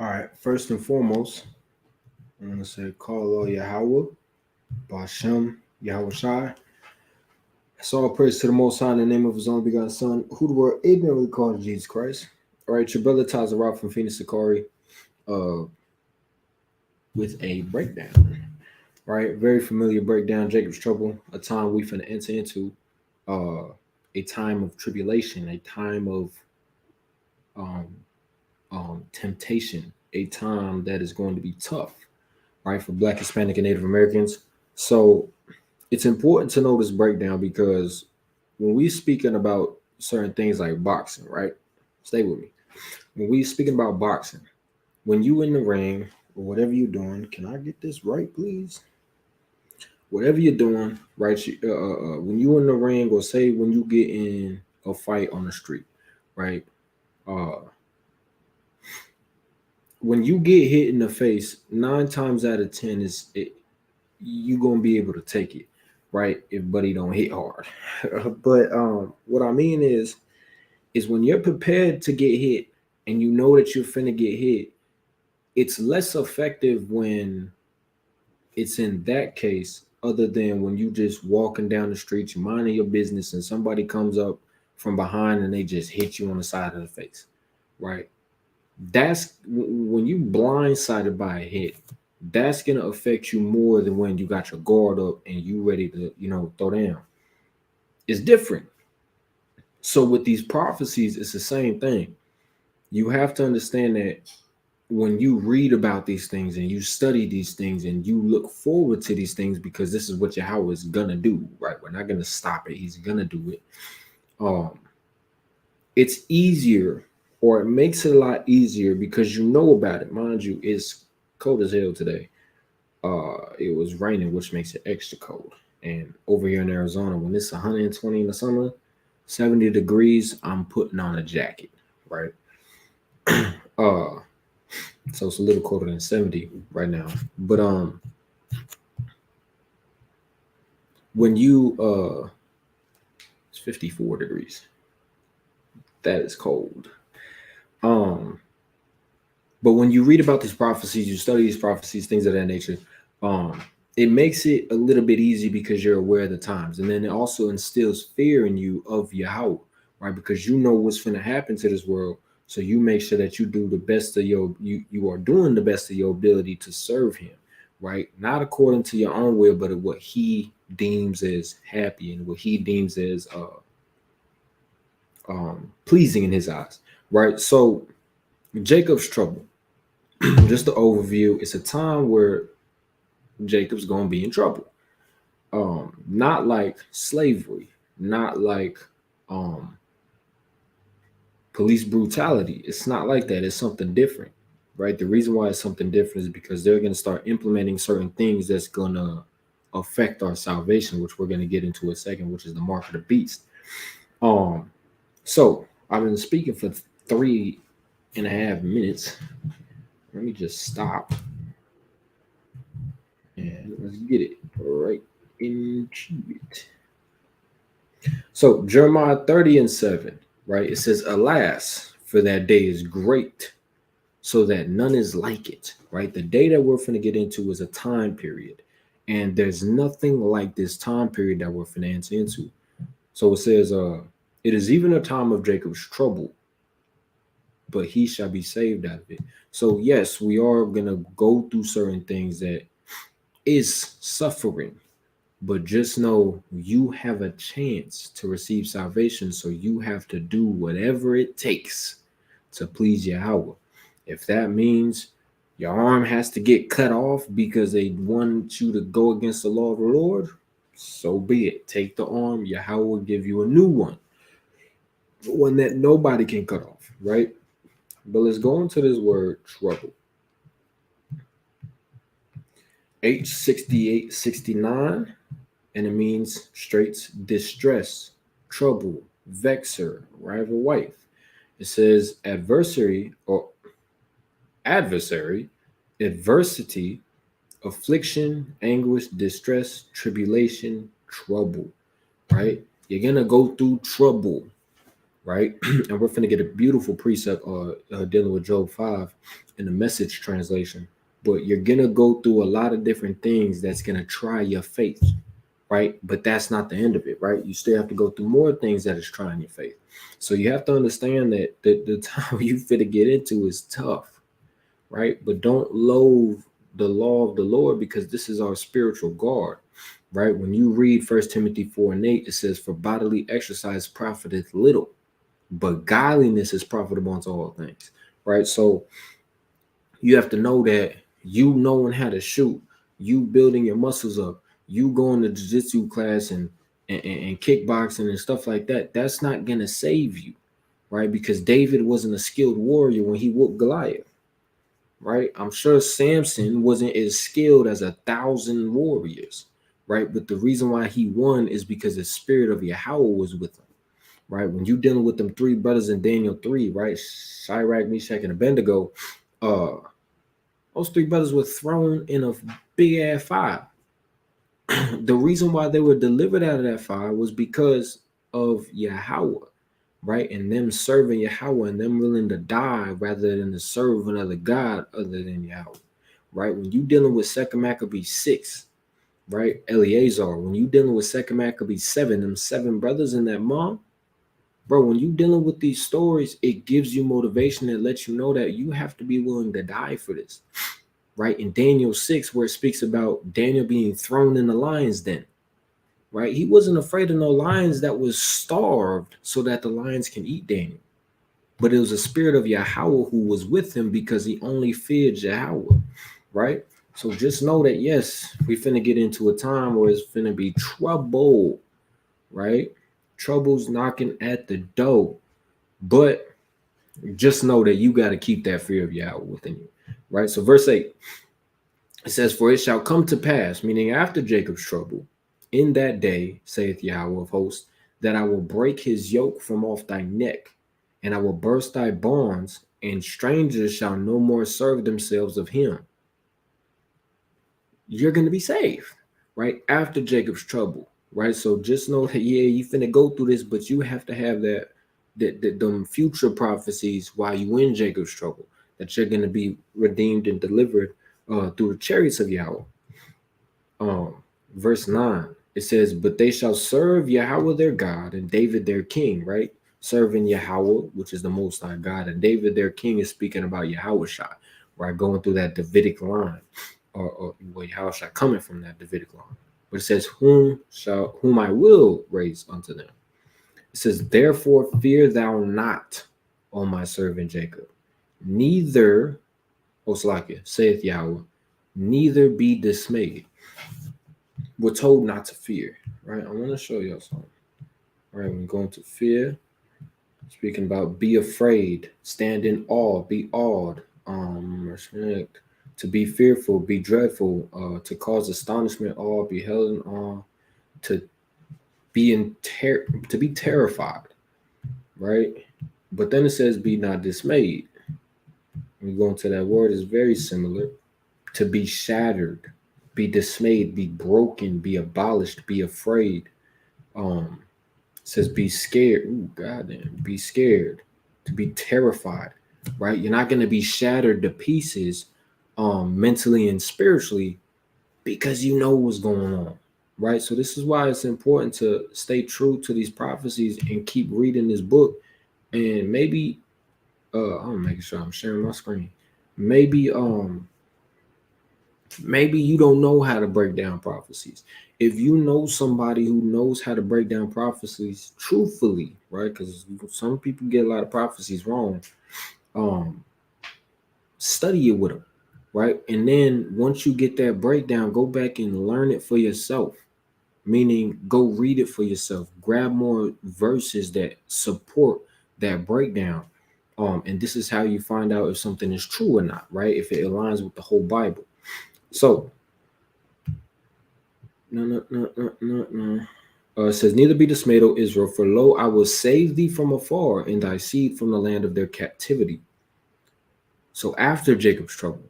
All right. First and foremost, I'm gonna say call Yahweh, Bashem, Yahweh Shai. It's all praise to the Most High in the name of His only begotten Son, who the world ignorantly called Jesus Christ. All right, your brother Taza Rock from Phoenix Sicarii, uh, with a breakdown. Right, very familiar breakdown. Jacob's trouble, a time we finna enter into, uh, a time of tribulation, a time of um, temptation, a time that is going to be tough, right, for Black, Hispanic, and Native Americans. So it's important to know this breakdown because when we speaking about certain things like boxing, right? Stay with me. When we speaking about boxing, when you in the ring or whatever you're doing, can I get this right, please? Whatever you're doing, right? When you in the ring, or say when you get in a fight on the street, right? Uh, when you get hit in the face, 9 times out of 10 you gonna be able to take it, right? If Buddy don't hit hard. But what I mean is when you're prepared to get hit and you know that you're finna get hit, it's less effective when it's in that case, other than when you just walking down the street, you minding your business, and somebody comes up from behind and they just hit you on the side of the face, right? That's when you blindsided by a hit. That's gonna affect you more than when you got your guard up and you ready to, throw down. It's different. So with these prophecies, it's the same thing. You have to understand that when you read about these things and you study these things and you look forward to these things, because this is what Yahweh is gonna do, right? We're not gonna stop it. He's gonna do it. Um, it's easier, or it makes it a lot easier because you know about it. Mind you, it's cold as hell today. It was raining, which makes it extra cold. And over here in Arizona, when it's 120 in the summer, 70 degrees, I'm putting on a jacket, right? uh so it's a little colder than 70 right now. But when you it's 54 degrees. That is cold. Um but when you read about these prophecies, you study these prophecies, things of that nature, um it makes it a little bit easy because you're aware of the times, and then it also instills fear in you of Yahweh, right? Because you know what's going to happen to this world, so you make sure that you do the best of you are doing the best of your ability to serve Him, right? Not according to your own will, but what He deems as happy and what He deems as pleasing in His eyes, right? So Jacob's trouble, just the overview. It's a time where Jacob's gonna be in trouble. Not like slavery, not like um police brutality. It's not like that. It's something different, right? The reason why it's something different is because they're gonna start implementing certain things that's gonna affect our salvation, which we're gonna get into a second, which is the mark of the beast. Um, so I've been speaking for 3.5 minutes. Let me just stop and let's get it right into it. So Jeremiah 30:7, right? It says, "Alas, for that day is great, so that none is like it." Right? The day that we're going to get into is a time period, and there's nothing like this time period that we're going to enter into. So it says, "It is even a time of Jacob's trouble, but he shall be saved out of it." So yes, we are gonna go through certain things that is suffering, but just know you have a chance to receive salvation. So you have to do whatever it takes to please Yahweh. If that means your arm has to get cut off because they want you to go against the law of the Lord, so be it. Take the arm. Yahweh will give you a new one that nobody can cut off, right? But let's go into this word trouble. H6869, and it means straits, distress, trouble, vexer, rival wife. It says adversary or adversary, adversity, affliction, anguish, distress, tribulation, trouble, right? You're gonna go through trouble. right? And we're finna get a beautiful precept dealing with Job 5 in the Message translation. But you're gonna go through a lot of different things that's gonna try your faith, right? But that's not the end of it, right? You still have to go through more things that is trying your faith. So you have to understand that the time you fit to get into is tough, right? But don't loathe the law of the Lord, because this is our spiritual guard, right? When you read 1 Timothy 4:8, it says, "For bodily exercise profiteth little, but godliness is profitable unto all things," right? So you have to know that you knowing how to shoot, you building your muscles up, you going to jiu-jitsu class and kickboxing and stuff like that, that's not gonna save you, right? Because David wasn't a skilled warrior when he whooped Goliath, right? I'm sure Samson wasn't as skilled as 1,000 warriors, right? But the reason why he won is because the spirit of Yahweh was with him, right? When you dealing with them three brothers in Daniel 3, right? Shadrach, Meshach, and Abednego, uh, those three brothers were thrown in a big ass fire. The reason why they were delivered out of that fire was because of Yahweh, right? And them serving Yahweh and them willing to die rather than to serve another God other than Yahweh, right? When you dealing with 2 Maccabees 6, right? Eleazar, when you dealing with 2 Maccabees 7, them seven brothers and that mom, bro, when you dealing with these stories, it gives you motivation and lets you know that you have to be willing to die for this, right? In Daniel 6, where it speaks about Daniel being thrown in the lion's den, right? He wasn't afraid of no lions that was starved so that the lions can eat Daniel. But it was a spirit of Yahweh who was with him because he only feared Yahweh, right? So just know that, yes, we finna get into a time where it's finna be trouble, right? Trouble's knocking at the door. But just know that you got to keep that fear of Yahweh within you, right? So verse 8, it says, "For it shall come to pass," meaning after Jacob's trouble, "in that day, saith Yahweh of hosts, that I will break his yoke from off thy neck, and I will burst thy bonds, and strangers shall no more serve themselves of him." You're going to be saved, right? After Jacob's trouble, right? So just know that, yeah, you finna go through this, but you have to have them future prophecies while you in Jacob's trouble, that you're going to be redeemed and delivered through the chariots of Yahweh. Verse 9, it says, "But they shall serve Yahweh their God and David their king," right? Serving Yahweh, which is the Most High God, and David their king is speaking about Yahweh Shai, right? Going through that Davidic line, or Yahweh Shai coming from that Davidic line. But it says, "Whom I will raise unto them." It says, "Therefore fear thou not, O my servant Jacob, neither, O Slakia, saith Yahweh, neither be dismayed." We're told not to fear, right? I want to show y'all something. All right, when going to fear, speaking about be afraid, stand in awe, be awed, to be fearful, be dreadful, to cause astonishment, awe, be held in awe, to to be terrified, right? But then it says, "Be not dismayed." When we go into that word, is very similar. To be shattered, be dismayed, be broken, be abolished, be afraid. It says be scared. Ooh, goddamn, be scared, to be terrified, right? You're not going to be shattered to pieces mentally and spiritually, because you know what's going on, right? So this is why it's important to stay true to these prophecies and keep reading this book. And maybe I'm making sure I'm sharing my screen. Maybe you don't know how to break down prophecies. If you know somebody who knows how to break down prophecies truthfully, right? Because some people get a lot of prophecies wrong. Study it with them, right? And then once you get that breakdown, go back and learn it for yourself. Meaning, go read it for yourself. Grab more verses that support that breakdown. And this is how you find out if something is true or not, right? If it aligns with the whole Bible. So it says, "Neither be dismayed, O Israel, for lo, I will save thee from afar, and thy seed from the land of their captivity." So after Jacob's trouble,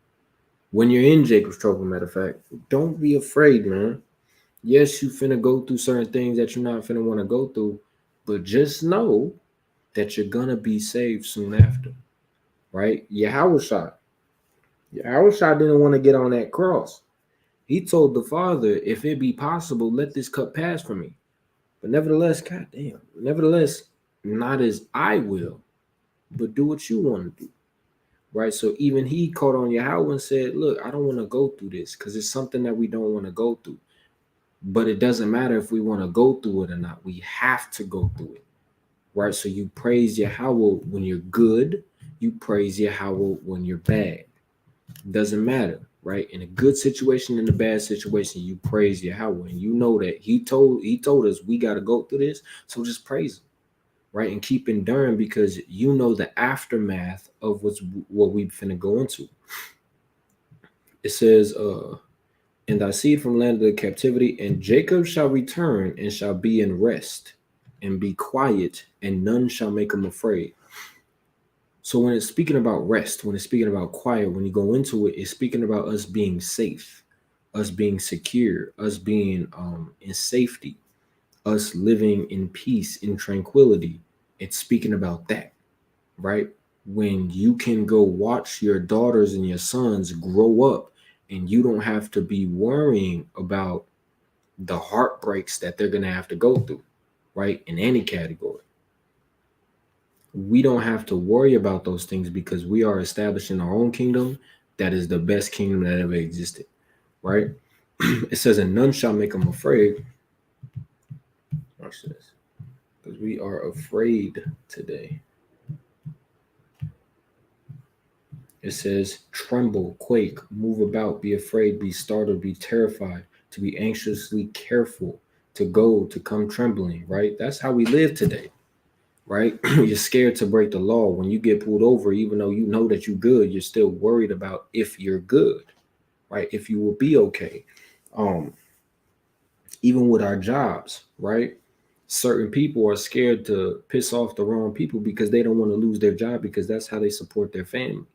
when you're in Jacob's trouble, matter of fact, don't be afraid, man. Yes, you finna go through certain things that you're not finna want to go through, but just know that you're gonna be saved soon after, right? Yahushua didn't want to get on that cross. He told the Father, if it be possible, let this cup pass from me. But nevertheless, not as I will, but do what you want to do. Right? So even he called on Yahweh and said, look, I don't want to go through this because it's something that we don't want to go through. But it doesn't matter if we want to go through it or not. We have to go through it. Right? So you praise Yahweh when you're good. You praise Yahweh when you're bad. Doesn't matter, right? In a good situation, in a bad situation, you praise Yahweh, and you know that He told us we got to go through this, so just praise Him, right? And keep enduring because you know the aftermath of what we finna go into. It says, "And thy seed from land of the captivity, and Jacob shall return and shall be in rest, and be quiet, and none shall make him afraid." So when it's speaking about rest, when it's speaking about quiet, when you go into it, it's speaking about us being safe, us being secure, us being in safety, us living in peace, in tranquility. It's speaking about that, right? When you can go watch your daughters and your sons grow up and you don't have to be worrying about the heartbreaks that they're going to have to go through, right? In any category. We don't have to worry about those things because we are establishing our own kingdom that is the best kingdom that ever existed, right? It says, and none shall make them afraid. Watch this, because we are afraid today. It says, tremble, quake, move about, be afraid, be startled, be terrified, to be anxiously careful, to go, to come trembling, right? That's how we live today. Right? You're scared to break the law. When you get pulled over, even though you know that you're good, you're still worried about if you're good, right? If you will be okay. Even with our jobs, right? Certain people are scared to piss off the wrong people because they don't want to lose their job because that's how they support their family,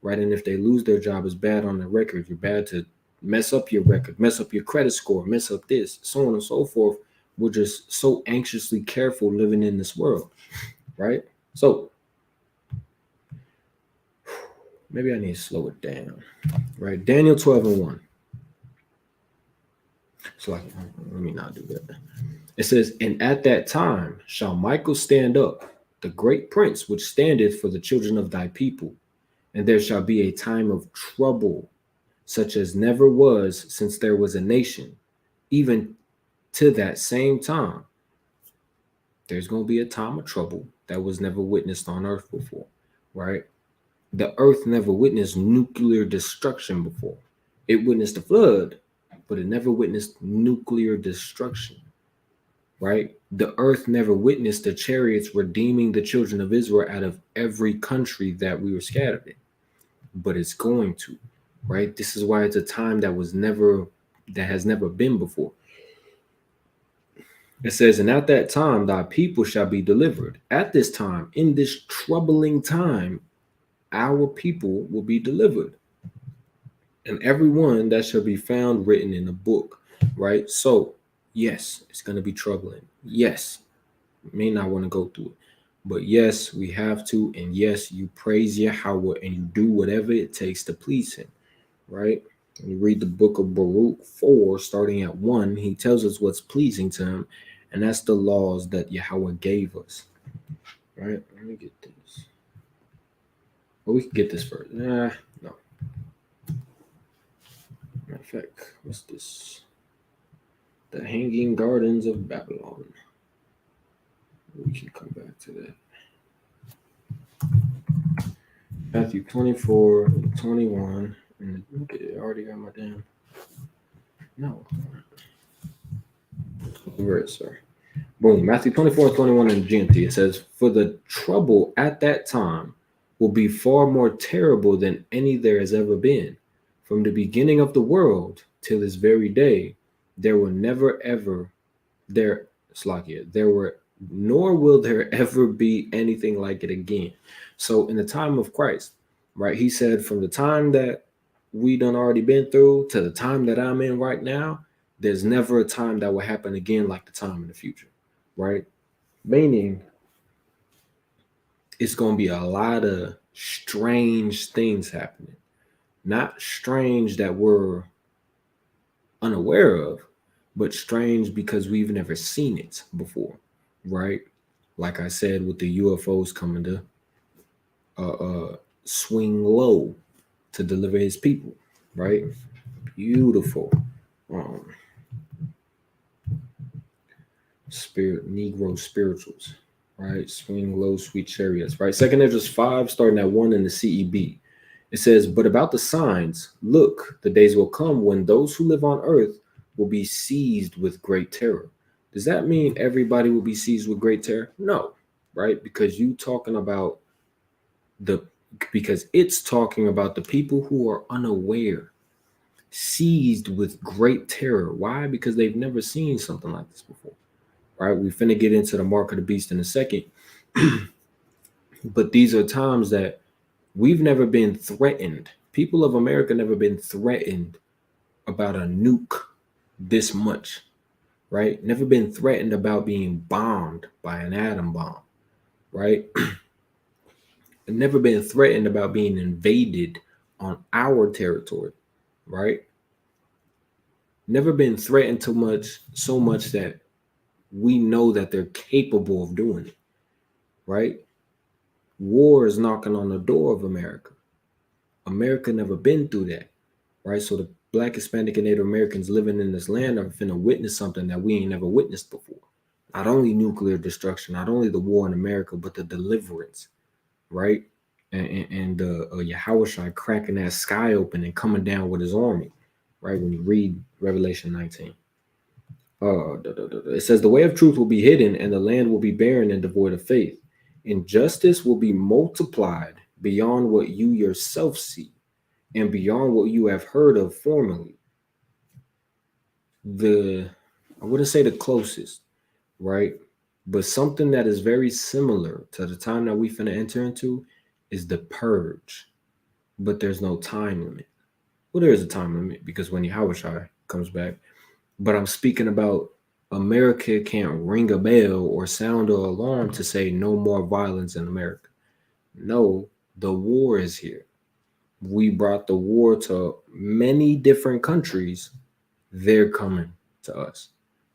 right? And if they lose their job, it's bad on their record. You're bad to mess up your record, mess up your credit score, mess up this, so on and so forth. We're just so anxiously careful living in this world. Right? So maybe I need to slow it down. Right? Daniel 12:1. So let me not do that. It says, and at that time shall Michael stand up, the great prince which standeth for the children of thy people, and there shall be a time of trouble, such as never was since there was a nation, even to that same time. There's going to be a time of trouble that was never witnessed on earth before, right? The earth never witnessed nuclear destruction before. It witnessed a flood, but it never witnessed nuclear destruction, right? The earth never witnessed the chariots redeeming the children of Israel out of every country that we were scattered in, but it's going to, right? This is why it's a time that has never been before. It says, and at that time, thy people shall be delivered. At this time, in this troubling time, our people will be delivered, and everyone that shall be found written in the book, right? So, yes, it's going to be troubling. Yes, you may not want to go through it, but yes, we have to. And yes, you praise Yahweh and you do whatever it takes to please Him, right? When you read the book of Baruch 4, starting at 1, he tells us what's pleasing to Him, and that's the laws that Yahweh gave us, right? Let me get this. Well, we can get this first. No. Matter of fact, what's this? The Hanging Gardens of Babylon. We can come back to that. Matthew 24, 21. And I already got my damn. No. Where is it, sir? Boom. Matthew 24, 21 in GMT. It says, for the trouble at that time will be far more terrible than any there has ever been. From the beginning of the world till this very day, there will never ever nor will there ever be anything like it again. So in the time of Christ, right, he said, from the time that we done already been through to the time that I'm in right now, there's never a time that will happen again like the time in the future, right? Meaning it's going to be a lot of strange things happening. Not strange that we're unaware of, but strange because we've never seen it before, right? Like I said, with the UFOs coming to swing low to deliver his people, right? Beautiful. Um, Negro spirituals, right? Swing low, sweet chariots, right? Second Esdras 5, starting at 1 in the CEB. It says, but about the signs, look, the days will come when those who live on earth will be seized with great terror. Does that mean everybody will be seized with great terror? No, right? Because it's talking about the people who are unaware, seized with great terror. Why? Because they've never seen something like this before. Right? We finna get into the mark of the beast in a second. But these are times that we've never been threatened. People of America never been threatened about a nuke this much, right? Never been threatened about being bombed by an atom bomb, right? Never been threatened about being invaded on our territory, right? Never been threatened so much that we know that they're capable of doing it, right? War is knocking on the door of America. America never been through that, right? So the Black, Hispanic, and Native Americans living in this land are finna witness something that we ain't never witnessed before. Not only nuclear destruction, not only the war in America, but the deliverance, right? And Yahushua cracking that sky open and coming down with his army, right? When you read Revelation 19. It says, the way of truth will be hidden, and the land will be barren and devoid of faith. Injustice will be multiplied beyond what you yourself see and beyond what you have heard of formerly. I wouldn't say the closest, right? But something that is very similar to the time that we finna enter into is the purge. But there's no time limit. Well, there is a time limit because when Yahushua comes back. But I'm speaking about America can't ring a bell or sound an alarm to say no more violence in America. No, the war is here. We brought the war to many different countries. They're coming to us,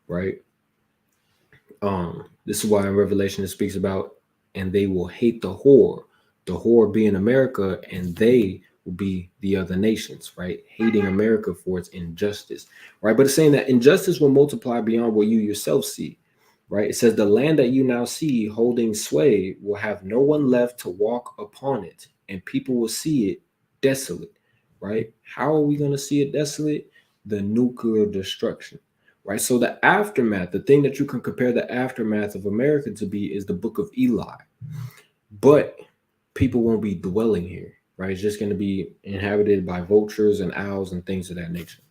right? This is why in Revelation it speaks about, and they will hate the whore being America, and they will be the other nations, right? Hating America for its injustice, right? But it's saying that injustice will multiply beyond what you yourself see, right? It says the land that you now see holding sway will have no one left to walk upon it, and people will see it desolate, right? How are we going to see it desolate? The nuclear destruction. Right. So the aftermath, the thing that you can compare the aftermath of America to be is the book of Eli. But people won't be dwelling here. Right. It's just going to be inhabited by vultures and owls and things of that nature.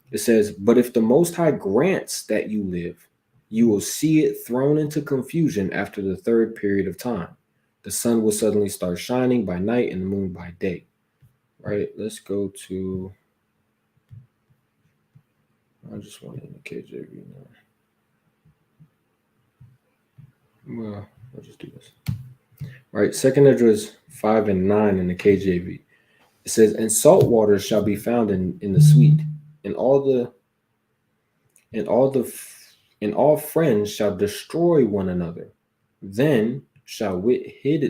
It says, but if the Most High grants that you live, you will see it thrown into confusion after the third period of time. The sun will suddenly start shining by night and the moon by day. Right. Let's go to. I just want it in the KJV now. Well, I'll just do this. All right, Second Esdras 5 and 9 in the KJV. It says, and salt water shall be found in the sweet, and all friends shall destroy one another. Then shall wit hide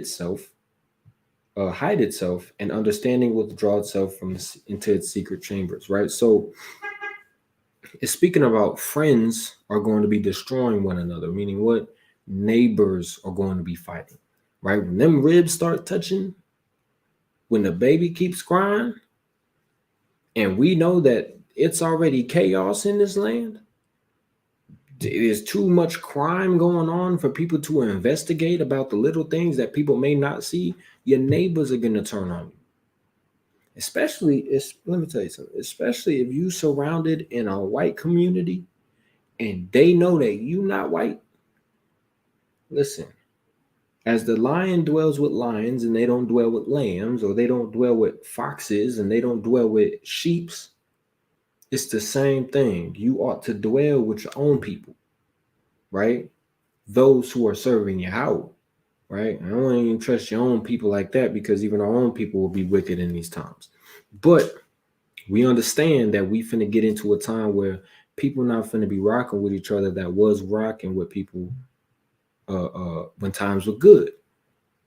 itself, and understanding withdraw itself into its secret chambers. Right. So it's speaking about friends are going to be destroying one another, meaning what? Neighbors are going to be fighting, right? When them ribs start touching, when the baby keeps crying, and we know that it's already chaos in this land, there's too much crime going on for people to investigate about the little things that people may not see, your neighbors are going to turn on you. Let me tell you something, especially if you surrounded in a white community and they know that you not white. Listen, as the lion dwells with lions and they don't dwell with lambs, or they don't dwell with foxes and they don't dwell with sheeps, it's the same thing. You ought to dwell with your own people, right? Those who are serving Yahweh, right? I don't even trust your own people like that, because even our own people will be wicked in these times. But we understand that we finna get into a time where people not finna be rocking with each other that was rocking with people when times were good,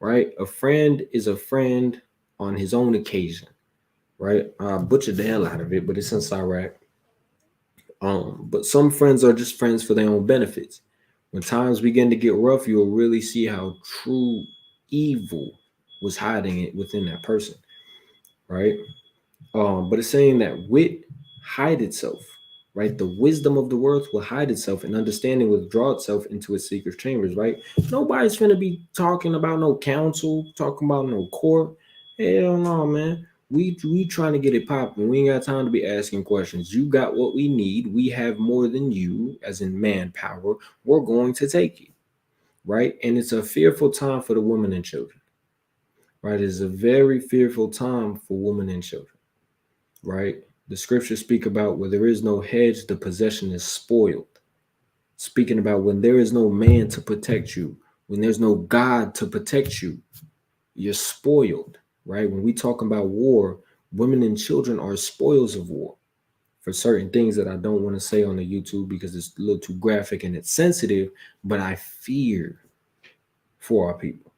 right? A friend is a friend on his own occasion, right? I butchered the hell out of it, but it's in Iraq. But some friends are just friends for their own benefits. When times begin to get rough, you'll really see how true evil was hiding it within that person, right? But it's saying that wit hide itself, right? The wisdom of the world will hide itself, and understanding withdraw itself into its secret chambers, right? Nobody's gonna be talking about no council, talking about no court. Hell no, man. We trying to get it popping. We ain't got time to be asking questions. You got what we need. We have more than you, as in manpower. We're going to take it, right? And it's a fearful time for the women and children, right? It's a very fearful time for women and children, right? The scriptures speak about where there is no hedge, the possession is spoiled. Speaking about when there is no man to protect you, when there's no God to protect you, you're spoiled, right? When we talk about war, women and children are spoils of war for certain things that I don't want to say on the YouTube because it's a little too graphic and it's sensitive, but I fear for our people,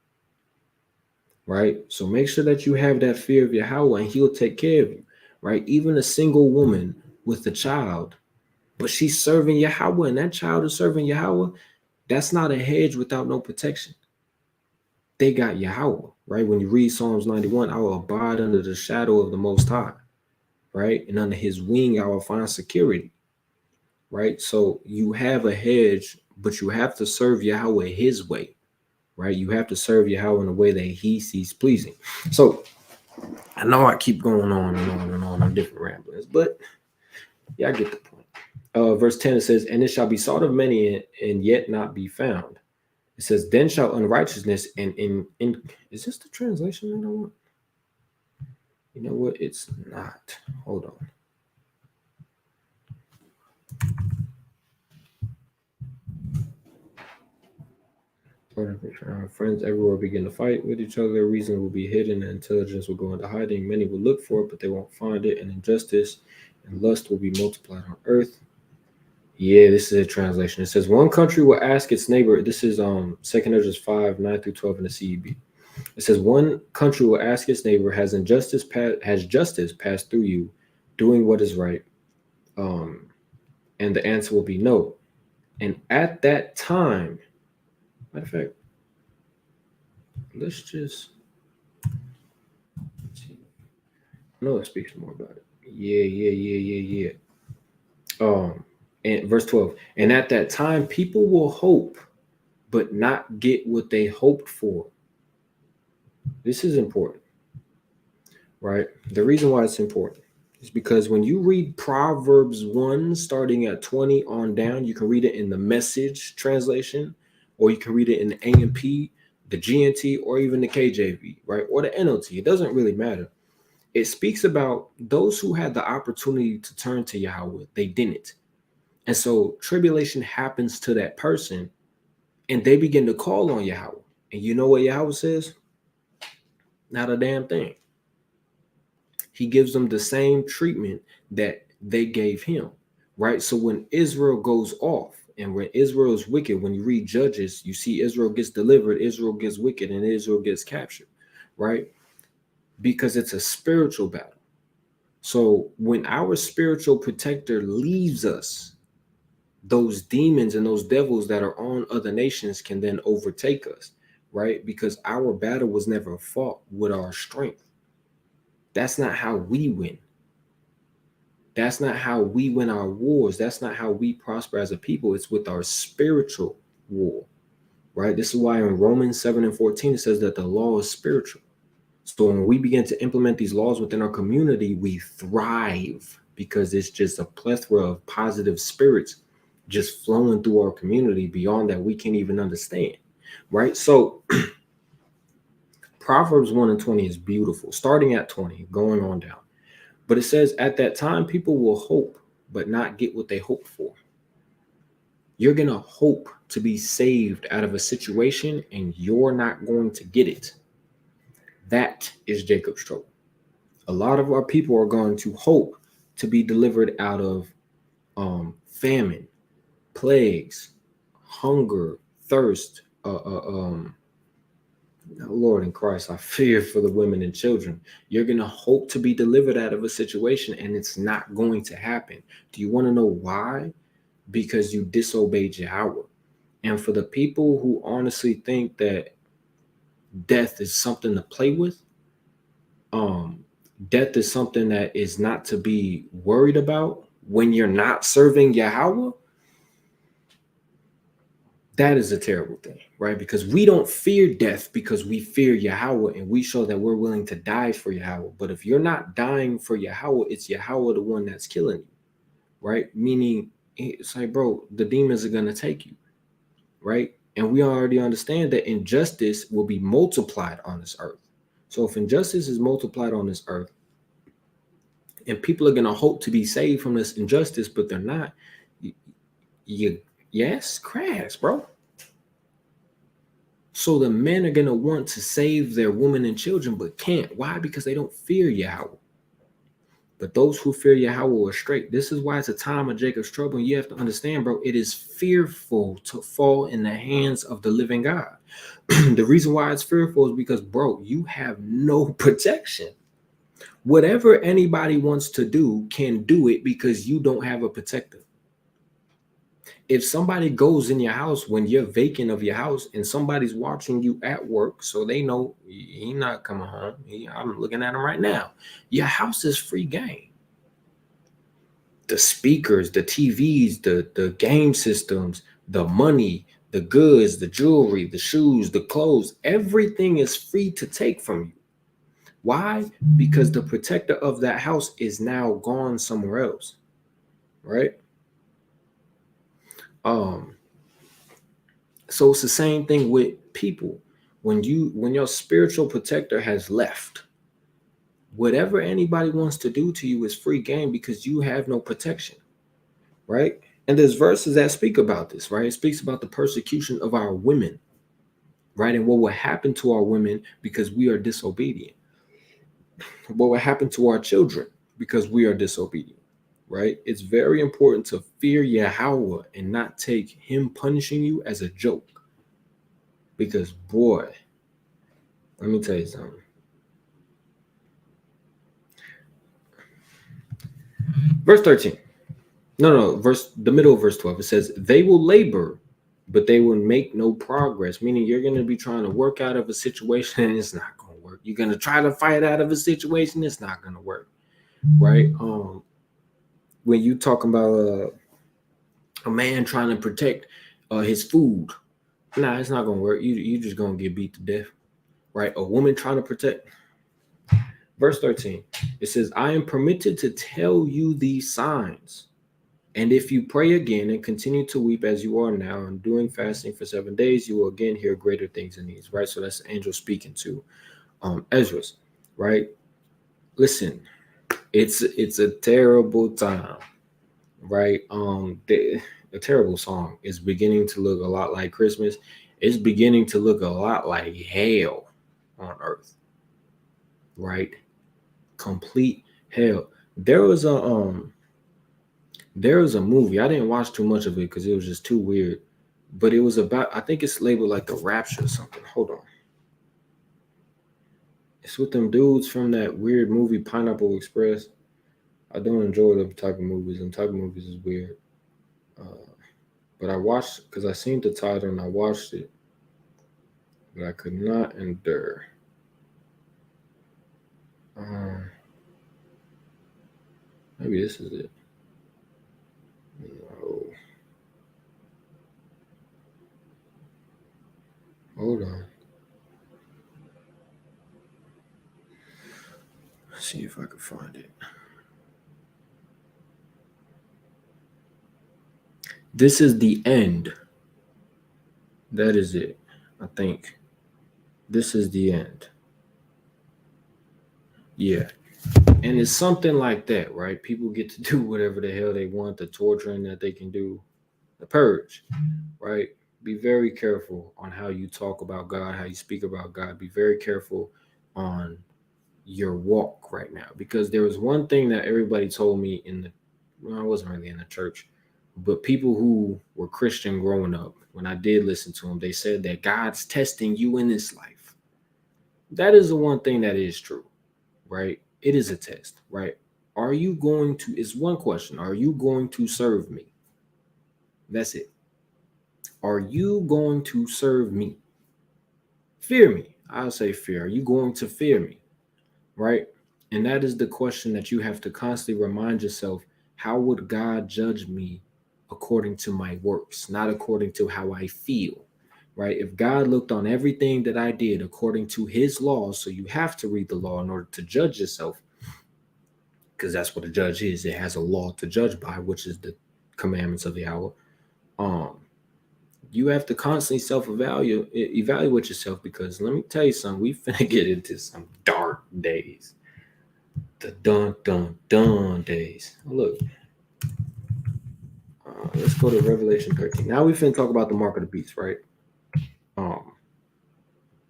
right? So make sure that you have that fear of Yahweh and he'll take care of you, right? Even a single woman with a child, but she's serving Yahweh and that child is serving Yahweh, that's not a hedge without no protection. They got Yahweh, right? When you read Psalms 91, I will abide under the shadow of the Most High, right? And under his wing, I will find security, right? So you have a hedge, but you have to serve Yahweh his way, right? You have to serve Yahweh in a way that he sees pleasing. So I know I keep going on and on and on different ramblings, but yeah, I get the point. Verse 10, it says, and it shall be sought of many and yet not be found. It says, then shall unrighteousness and in is this the translation that I want? You know what? It's not. Hold on. Friends everywhere begin to fight with each other. Reason will be hidden, and intelligence will go into hiding. Many will look for it, but they won't find it. And injustice and lust will be multiplied on earth. Yeah, this is a translation. It says, one country will ask its neighbor. This is 2 Ezra 5, 9 through 12 in the CEB. It says, one country will ask its neighbor, has justice passed through you, doing what is right? And the answer will be no. And at that time, matter of fact, let's just see. No, it speaks more about it. Yeah. And verse 12, and at that time, people will hope, but not get what they hoped for. This is important, right? The reason why it's important is because when you read Proverbs 1, starting at 20 on down, you can read it in the Message translation, or you can read it in the AMP, the GNT, or even the KJV, right? Or the NLT. It doesn't really matter. It speaks about those who had the opportunity to turn to Yahweh, they didn't. And so tribulation happens to that person, and they begin to call on Yahweh. And you know what Yahweh says? Not a damn thing. He gives them the same treatment that they gave him, right? So when Israel goes off and when Israel is wicked, when you read Judges, you see Israel gets delivered, Israel gets wicked, and Israel gets captured, right? Because it's a spiritual battle. So when our spiritual protector leaves us, those demons and those devils that are on other nations can then overtake us, right? Because our battle was never fought with our strength. That's not how we win. That's not how we win our wars. That's not how we prosper as a people. It's with our spiritual war, right? This is why in Romans 7 and 14, it says that the law is spiritual. So when we begin to implement these laws within our community, we thrive because it's just a plethora of positive spirits just flowing through our community beyond that we can't even understand, right? So Proverbs 1 and 20 is beautiful, starting at 20, going on down. But it says, at that time, people will hope, but not get what they hope for. You're going to hope to be saved out of a situation and you're not going to get it. That is Jacob's trouble. A lot of our people are going to hope to be delivered out of famine, plagues, hunger, thirst. Lord in Christ, I fear for the women and children. You're going to hope to be delivered out of a situation and it's not going to happen. Do you want to know why? Because you disobeyed Yahweh. And for the people who honestly think that death is something to play with, death is something that is not to be worried about when you're not serving Yahweh, that is a terrible thing, right? Because we don't fear death because we fear Yahweh and we show that we're willing to die for Yahweh. But if you're not dying for Yahweh, it's Yahweh the one that's killing you, right? Meaning, it's like, bro, the demons are going to take you, right? And we already understand that injustice will be multiplied on this earth. So if injustice is multiplied on this earth and people are going to hope to be saved from this injustice, but they're not, yes, crash, bro. So the men are going to want to save their women and children, but can't. Why? Because they don't fear Yahweh. But those who fear Yahweh are straight. This is why it's a time of Jacob's trouble. And you have to understand, bro, it is fearful to fall in the hands of the living God. The reason why it's fearful is because, bro, you have no protection. Whatever anybody wants to do can do it because you don't have a protector. If somebody goes in your house when you're vacant of your house and somebody's watching you at work, so they know he's not coming home. I'm looking at him right now. Your house is free game. The speakers, the TVs, the game systems, the money, the goods, the jewelry, the shoes, the clothes, everything is free to take from you. Why? Because the protector of that house is now gone somewhere else, right? So it's the same thing with people. When your spiritual protector has left, whatever anybody wants to do to you is free game because you have no protection, right? And there's verses that speak about this, right? It speaks about the persecution of our women, right? And what will happen to our women because we are disobedient. What will happen to our children because we are disobedient, right? It's very important to fear Yahweh and not take him punishing you as a joke. Because, boy, let me tell you something. Verse 13. No, the middle of verse 12. It says, they will labor, but they will make no progress. Meaning you're going to be trying to work out of a situation and it's not going to work. You're going to try to fight out of a situation. It's not going to work. Right. When you talking about a man trying to protect his food, nah, it's not going to work. You just going to get beat to death. Right. A woman trying to protect. Verse 13, it says, I am permitted to tell you these signs. And if you pray again and continue to weep as you are now and doing fasting for 7 days, you will again hear greater things than these, right? So that's the angel speaking to Ezra, right? Listen, it's a terrible time, right? A terrible song is beginning to look a lot like Christmas. It's beginning to look a lot like hell on earth, right? Complete hell. There was a movie. I didn't watch too much of it because it was just too weird. But it was about, I think it's labeled like The Rapture or something. Hold on. It's with them dudes from that weird movie Pineapple Express. I don't enjoy them type of movies. Them type of movies is weird. But I watched because I seen the title and I watched it. But I could not endure. Maybe this is it. No. Hold on. Let's see if I can find it. This is the end. That is it. I think. This is the end. Yeah. And it's something like that, right? People get to do whatever the hell they want, the torturing that they can do. the purge, right? Be very careful on how you talk about God, how you speak about God. Be very careful on your walk right now, because there was one thing that everybody told me in the, well, I wasn't really in the church, but people who were Christian growing up, when I did listen to them, they said that God's testing you in this life. That is the one thing that is true, right? It is a test, right? Are you going to, it's one question, are you going to serve me? That's it. Are you going to serve me? Fear me. I'll say fear. Are you going to fear me? Right? And that is the question that you have to constantly remind yourself. How would God judge me according to my works, not according to how I feel? Right? If God looked on everything that I did according to his laws, so you have to read the law in order to judge yourself, because that's what a judge is. It has a law to judge by, which is the commandments of the hour. You have to constantly evaluate yourself, because let me tell you something, we finna get into some dark days. The dun days. Look, let's go to Revelation 13. Now we finna talk about the mark of the beast, right?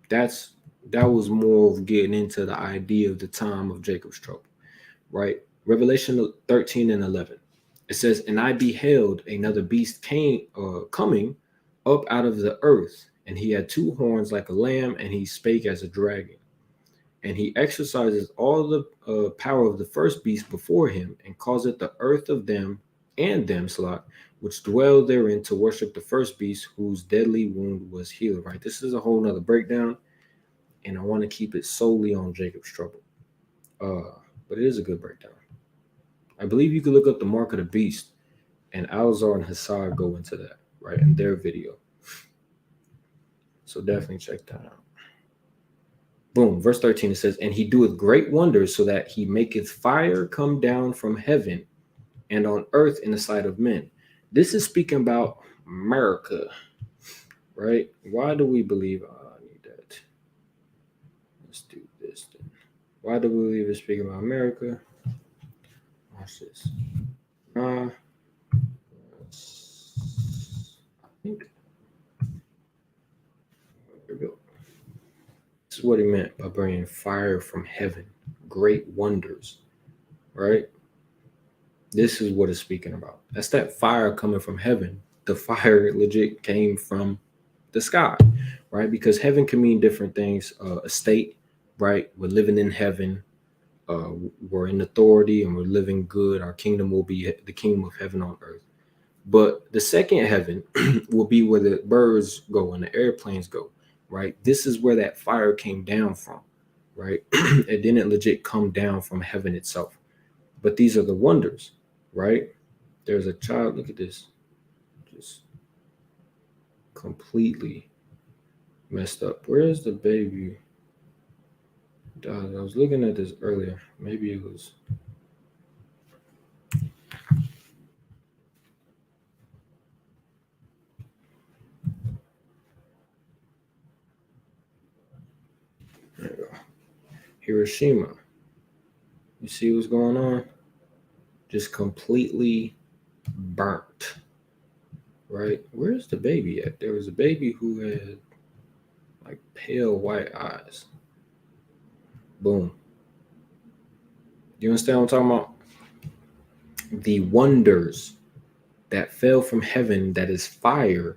That was more of getting into the idea of the time of Jacob's trouble, right? Revelation 13 and 11. It says, and I beheld another beast coming up out of the earth, and he had two horns like a lamb, and he spake as a dragon. And he exercises all the power of the first beast before him, and causeth the earth of them and them, which dwell therein, to worship the first beast, whose deadly wound was healed. Right? This is a whole nother breakdown, and I want to keep it solely on Jacob's trouble. But it is a good breakdown. I believe you could look up the mark of the beast, and Alzar and Hassar go into that, right, in their video. So definitely check that out. Boom, verse 13, it says, and he doeth great wonders, so that he maketh fire come down from heaven and on earth in the sight of men. This is speaking about America, right? Why do we believe, I need that. Let's do this then. Why do we believe it's speaking about America? Watch this. I think, there we go. This is what he meant by bringing fire from heaven, great wonders, right? This is what it's speaking about. That's that fire coming from heaven. The fire legit came from the sky, right? Because heaven can mean different things. A state, right? We're living in heaven. We're in authority and we're living good. Our kingdom will be the kingdom of heaven on earth. But the second heaven will be where the birds go and the airplanes go, right? This is where that fire came down from, right? It didn't legit come down from heaven itself. But these are the wonders, right? There's a child, look at this, just completely messed up. Where's the baby? I was looking at this earlier. Maybe it was. There we go. Hiroshima. You see what's going on? Just completely burnt. Right? Where's the baby at? There was a baby who had like pale white eyes. Boom. You understand what I'm talking about? The wonders that fell from heaven, that is fire,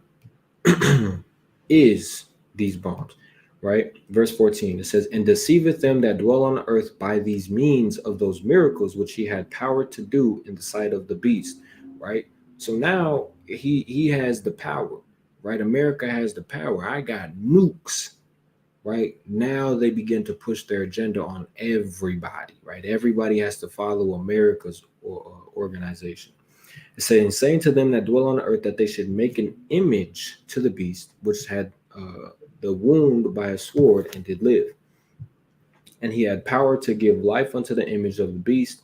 is these bombs, right? Verse 14, it says, and deceiveth them that dwell on the earth by these means of those miracles which he had power to do in the sight of the beast, right? So now he has the power, right? America has the power. I got nukes, right? Now they begin to push their agenda on everybody, right? Everybody has to follow America's organization. It's saying to them that dwell on the earth that they should make an image to the beast, which had the wound by a sword and did live. And he had power to give life unto the image of the beast,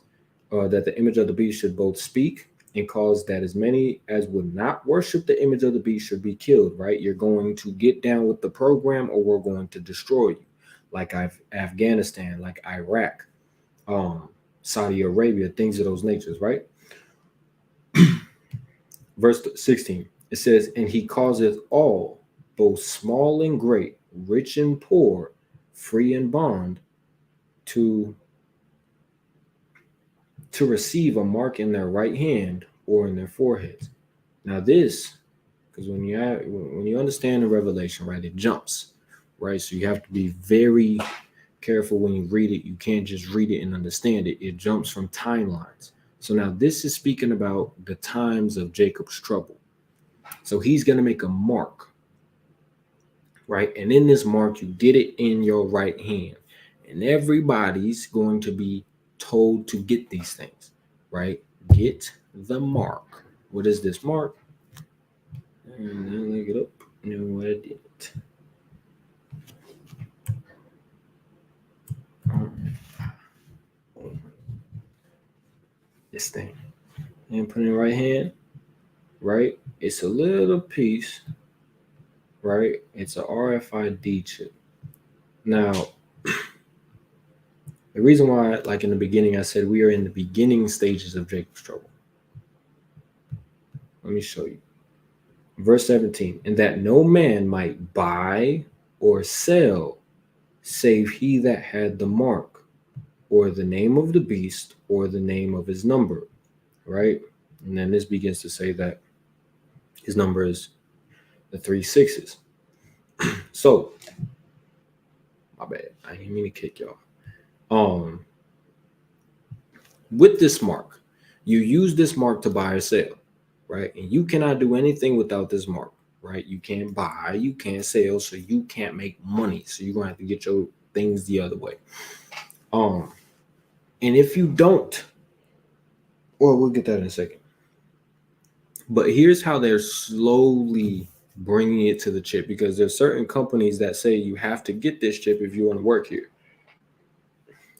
that the image of the beast should both speak and cause that as many as would not worship the image of the beast should be killed, right? You're going to get down with the program or we're going to destroy you, like Afghanistan, like Iraq, Saudi Arabia, things of those natures, right? Verse 16, It says, and he causeth all, both small and great, rich and poor, free and bond, to receive a mark in their right hand or in their foreheads. Now this, because when you understand the revelation, right, it jumps, right? So you have to be very careful when you read it. You can't just read it and understand it. It jumps from timelines. So now this is speaking about the times of Jacob's trouble. So he's going to make a mark, right? And in this mark, you get it in your right hand. And everybody's going to be told to get these things, right? Get the mark. What is this mark? And then look it up. No, I didn't. This thing. And put in the right hand, right? It's a little piece, right? It's a RFID chip. Now, the reason why, like in the beginning, I said we are in the beginning stages of Jacob's trouble. Let me show you. Verse 17, and that no man might buy or sell, save he that had the mark, or the name of the beast, or the name of his number, right? And then this begins to say that his number is the 3 6s. So, my bad. I didn't mean to kick y'all. With this mark, you use this mark to buy or sell, right? And you cannot do anything without this mark, right? You can't buy, you can't sell, so you can't make money. So you're gonna have to get your things the other way. And if you don't, well, we'll get that in a second. But here's how they're slowly bringing it to the chip, because there's certain companies that say you have to get this chip if you want to work here.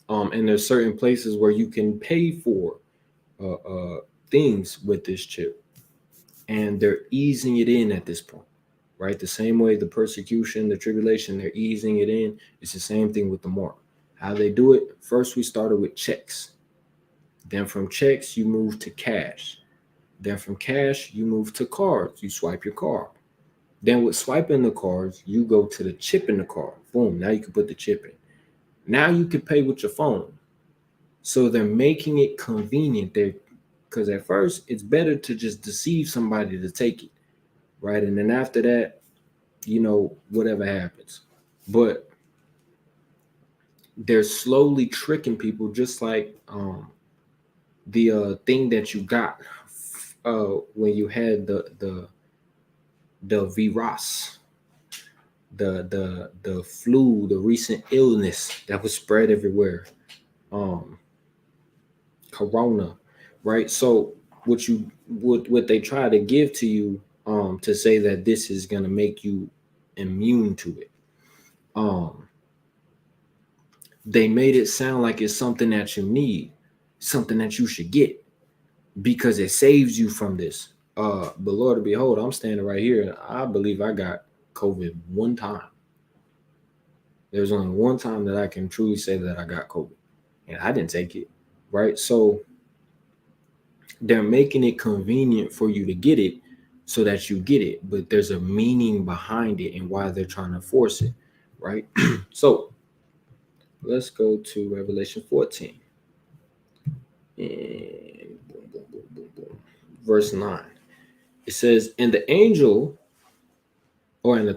And there's certain places where you can pay for things with this chip, and they're easing it in at this point, right? The same way the persecution, the tribulation, they're easing it in. It's the same thing with the mark. How they do it? First, we started with checks. Then from checks, you move to cash. Then from cash, you move to cards. You swipe your card. Then with swiping the cards, you go to the chip in the card. Boom, now you can put the chip in. Now you can pay with your phone. So they're making it convenient there, because at first it's better to just deceive somebody to take it, right? And then after that, whatever happens. But they're slowly tricking people, just like the thing that you got when you had the virus, the flu, the recent illness that was spread everywhere, corona, right? So what they try to give to you to say that this is going to make you immune to it, they made it sound like it's something that you need, something that you should get because it saves you from this. But Lord, behold, I'm standing right here and I believe I got COVID one time. There's only one time that I can truly say that I got COVID, and I didn't take it, right? So they're making it convenient for you to get it so that you get it, but there's a meaning behind it and why they're trying to force it, right? So let's go to Revelation 14. And boom, boom, boom, boom, boom. Verse 9. It says, and the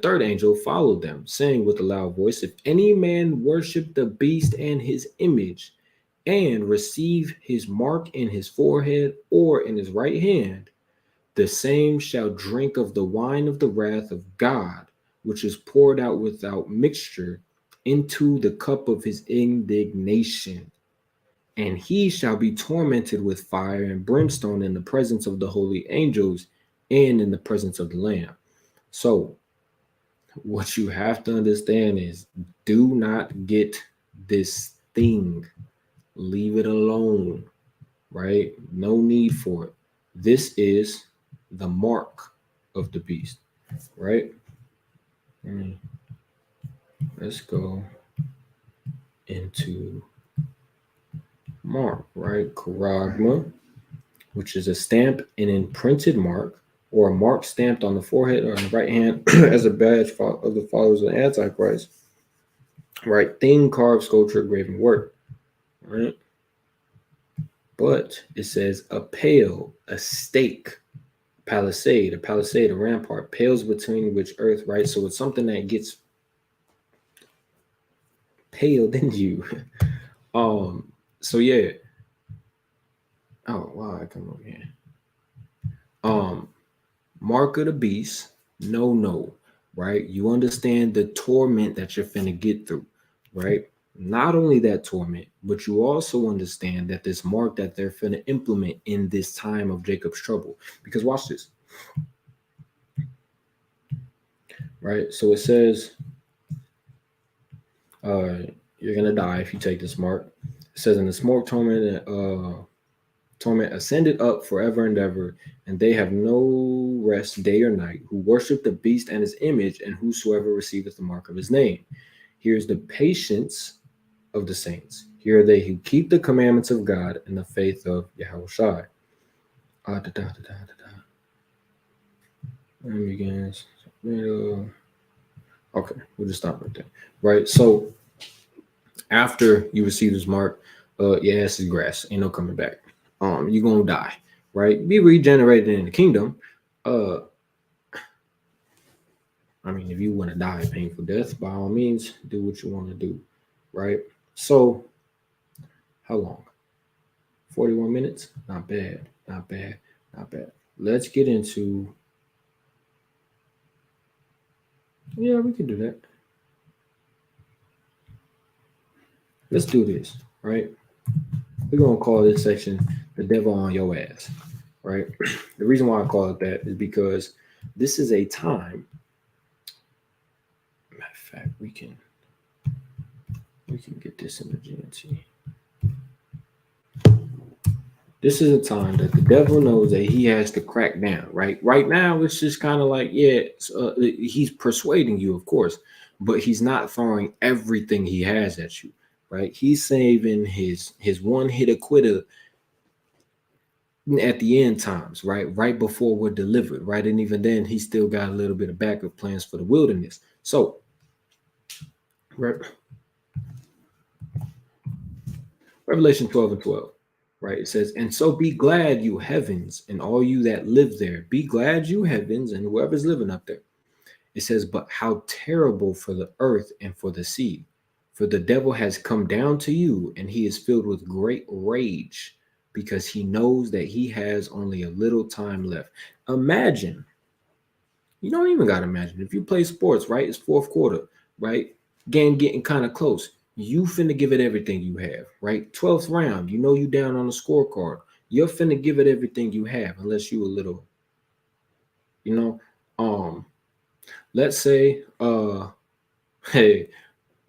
third angel followed them, saying with a loud voice, if any man worship the beast and his image, and receive his mark in his forehead or in his right hand, the same shall drink of the wine of the wrath of God, which is poured out without mixture into the cup of his indignation. And he shall be tormented with fire and brimstone in the presence of the holy angels and in the presence of the Lamb. So what you have to understand is, do not get this thing. Leave it alone, right? No need for it. This is the mark of the beast, right? Let's go into mark, right? Charagma, which is a stamp and imprinted mark, or a mark stamped on the forehead or on the right hand as a badge of the followers of the Antichrist, right? Thin carved sculpture, graven work, right? But it says a pale, a stake, palisade, a rampart, pales between which earth, right? So it's something that gets paled in you. So yeah. Oh wow, I come over here. Mark of the beast, no, right? You understand the torment that you're finna get through, right? Not only that torment, but you also understand that this mark that they're finna implement in this time of Jacob's trouble. Because watch this, right? So it says, you're gonna die if you take this mark. It says, in the smoke torment ascended up forever and ever, and they have no rest day or night, who worship the beast and his image, and whosoever receiveth the mark of his name. Here's the patience of the saints. Here are they who keep the commandments of God and the faith of Yahushua. Okay, we'll just stop right there. Right. So after you receive this mark, your ass is grass. Ain't no coming back. You're gonna die. Right. Be regenerated in the kingdom. I mean, if you want to die a painful death, by all means, do what you want to do. Right. So how long? 41 minutes? Not bad. Not bad. Not bad. Let's get into. Yeah, we can do that. Let's do this, right? We're going to call this section the devil on your ass, right? The reason why I call it that is because this is a time. Matter of fact, we can get this in the GNT. This is a time that the devil knows that he has to crack down, right? Right now, it's just kind of like, yeah, he's persuading you, of course, but he's not throwing everything he has at you, right? He's saving his one hit quitter at the end times, right? Right before we're delivered, right? And even then, he still got a little bit of backup plans for the wilderness. So, Revelation 12 and 12. Right, it says, and so be glad, you heavens, and all you that live there. Be glad, you heavens, and whoever's living up there. It says, but how terrible for the earth and for the sea. For the devil has come down to you, and he is filled with great rage, because he knows that he has only a little time left. Imagine, you don't even got to imagine, if you play sports, right? It's fourth quarter, right? Game getting kind of close. You finna give it everything you have, right? 12th round, you know you down on the scorecard. You're finna give it everything you have, unless you a little, let's say, hey,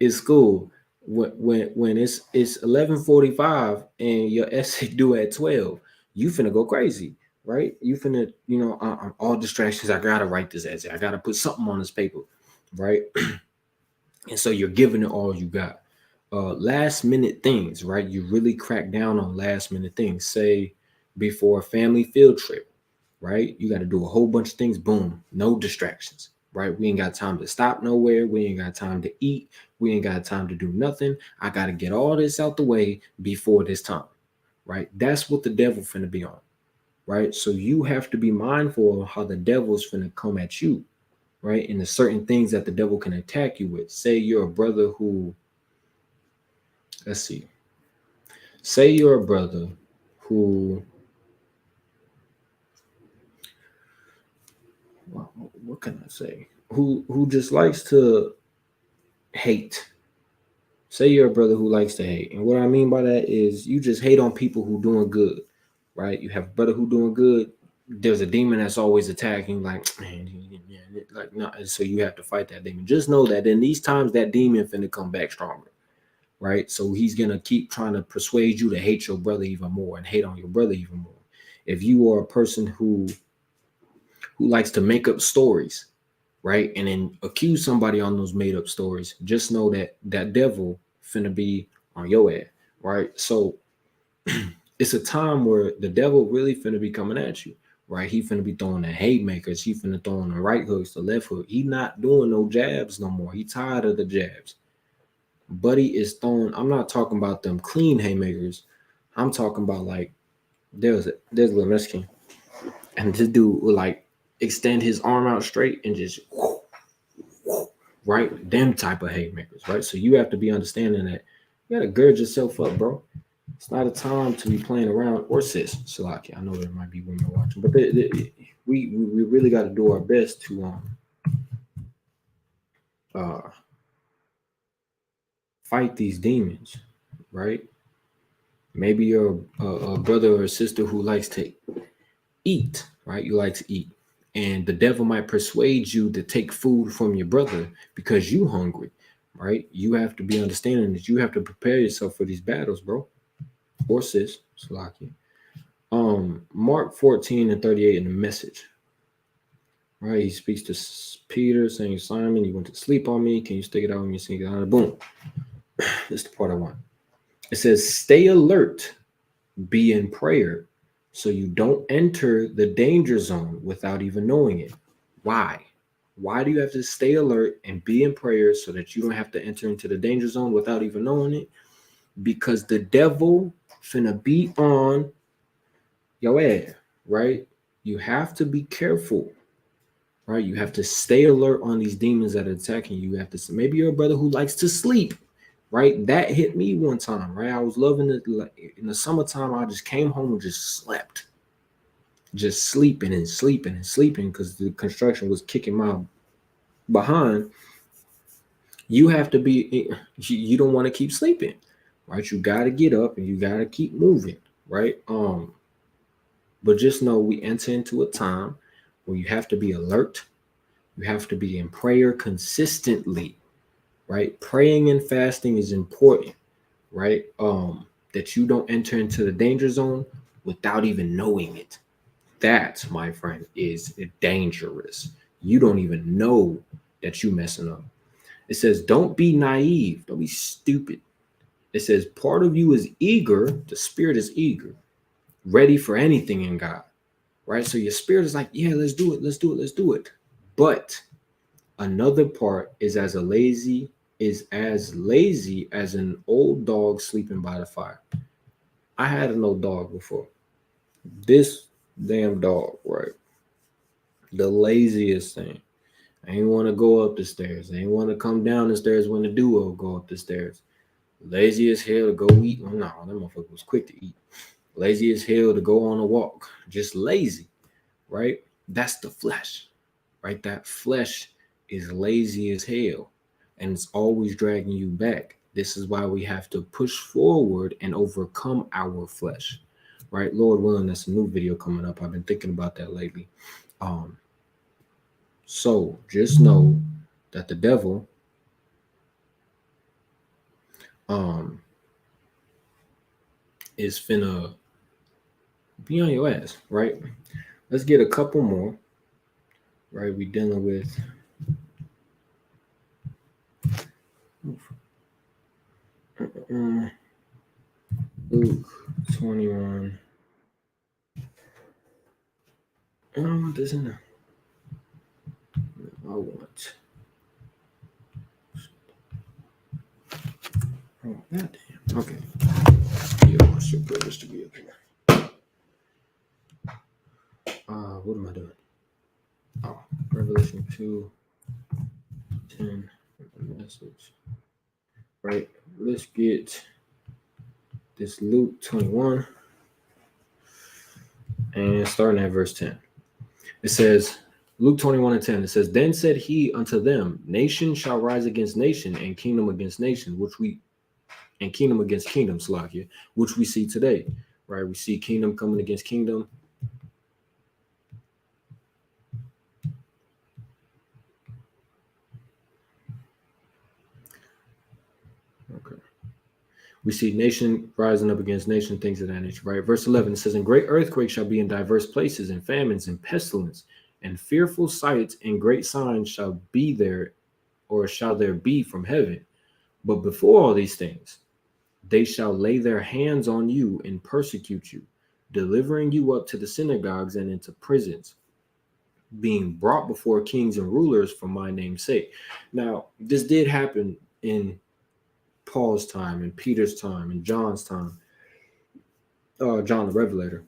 it's school. When it's 11:45 and your essay due at 12, you finna go crazy, right? You finna, all distractions. I gotta write this essay. I gotta put something on this paper, right? And so you're giving it all you got. Last minute things, right? You really crack down on last minute things. Say before a family field trip, right? You got to do a whole bunch of things. Boom, no distractions, right? We ain't got time to stop nowhere. We ain't got time to eat. We ain't got time to do nothing. I got to get all this out the way before this time, right? That's what the devil finna be on, right? So you have to be mindful of how the devil's finna come at you, right? And the certain things that the devil can attack you with. Say you're a brother who, let's see. Say you're a brother who, what can I say? Who just likes to hate. Say you're a brother who likes to hate. And what I mean by that is you just hate on people who doing good, right? You have a brother who doing good. There's a demon that's always attacking, like, man, like, no. So you have to fight that demon. Just know that in these times, that demon finna come back stronger, right? So he's gonna keep trying to persuade you to hate your brother even more and hate on your brother even more. If you are a person who likes to make up stories, right, and then accuse somebody on those made up stories, just know that that devil finna be on your ass, right? So it's a time where the devil really finna be coming at you, right? He finna be throwing the haymakers. He finna throwing the right hooks, the left hook. He not doing no jabs no more. He tired of the jabs. Buddy is throwing. I'm not talking about them clean haymakers. I'm talking about like there's a little Mexican, and this dude will like extend his arm out straight and just right, them type of haymakers, right? So you have to be understanding that you gotta gird yourself up, bro. It's not a time to be playing around, or sis, Salaki. I know there might be women watching, but we really got to do our best to fight these demons, right? Maybe you're a brother or a sister who likes to eat, right? You like to eat, and the devil might persuade you to take food from your brother because you hungry, right? You have to be understanding that you have to prepare yourself for these battles, bro, or sis, Salaki. Mark 14:38 in the Message. Right, he speaks to Peter, saying, Simon, you went to sleep on me. Can you stick it out when you sink it out? Boom. This is the part I want. It says, stay alert, be in prayer, so you don't enter the danger zone without even knowing it. Why? Why do you have to stay alert and be in prayer so that you don't have to enter into the danger zone without even knowing it? Because the devil finna be on your ass, right? You have to be careful. Right, you have to stay alert on these demons that are attacking you. You have to, maybe you're a brother who likes to sleep, right? That hit me one time, right? I was loving it. Like, in the summertime, I just came home and just slept, just sleeping and sleeping and sleeping because the construction was kicking my behind. You have to be, you don't want to keep sleeping, right? You got to get up and you got to keep moving, right? But just know we enter into a time where you have to be alert. You have to be in prayer consistently, right? Praying and fasting is important, right? That you don't enter into the danger zone without even knowing it. That, my friend, is dangerous. You don't even know that you messing up. It says, don't be naive. Don't be stupid. It says, part of you is eager. The spirit is eager, ready for anything in God, right? So your spirit is like, yeah, let's do it. Let's do it. Let's do it. But another part is as lazy as an old dog sleeping by the fire. I had an old dog before. This damn dog, right? The laziest thing. I ain't want to go up the stairs. I ain't want to come down the stairs when the duo go up the stairs. Lazy as hell to go eat. Well, no, that motherfucker was quick to eat. Lazy as hell to go on a walk. Just lazy, right? That's the flesh, right? That flesh is lazy as hell and it's always dragging you back. This is why we have to push forward and overcome our flesh, right? Lord willing, that's a new video coming up. I've been thinking about that lately. So just know that the devil is finna be on your ass, right? Let's get a couple more, right? We dealing with Luke 21. I don't want this in there. I want. Oh, goddamn. Okay. Yeah, I should put this together. What am I doing? Oh, Revelation 2:10 message. Right. Let's get this Luke 21 and starting at verse 10. It says, Luke 21:10, it says, then said he unto them, nation shall rise against nation and kingdom against nation, kingdom against kingdom, Slakia, which we see today, right? We see kingdom coming against kingdom. Okay. We see nation rising up against nation, things of that nature, right? Verse 11, it says, and great earthquakes shall be in diverse places, and famines and pestilence, and fearful sights and great signs shall be there, or shall there be from heaven. But before all these things, they shall lay their hands on you and persecute you, delivering you up to the synagogues and into prisons, being brought before kings and rulers for my name's sake. Now, this did happen in Paul's time, in Peter's time, in John's time, John the Revelator,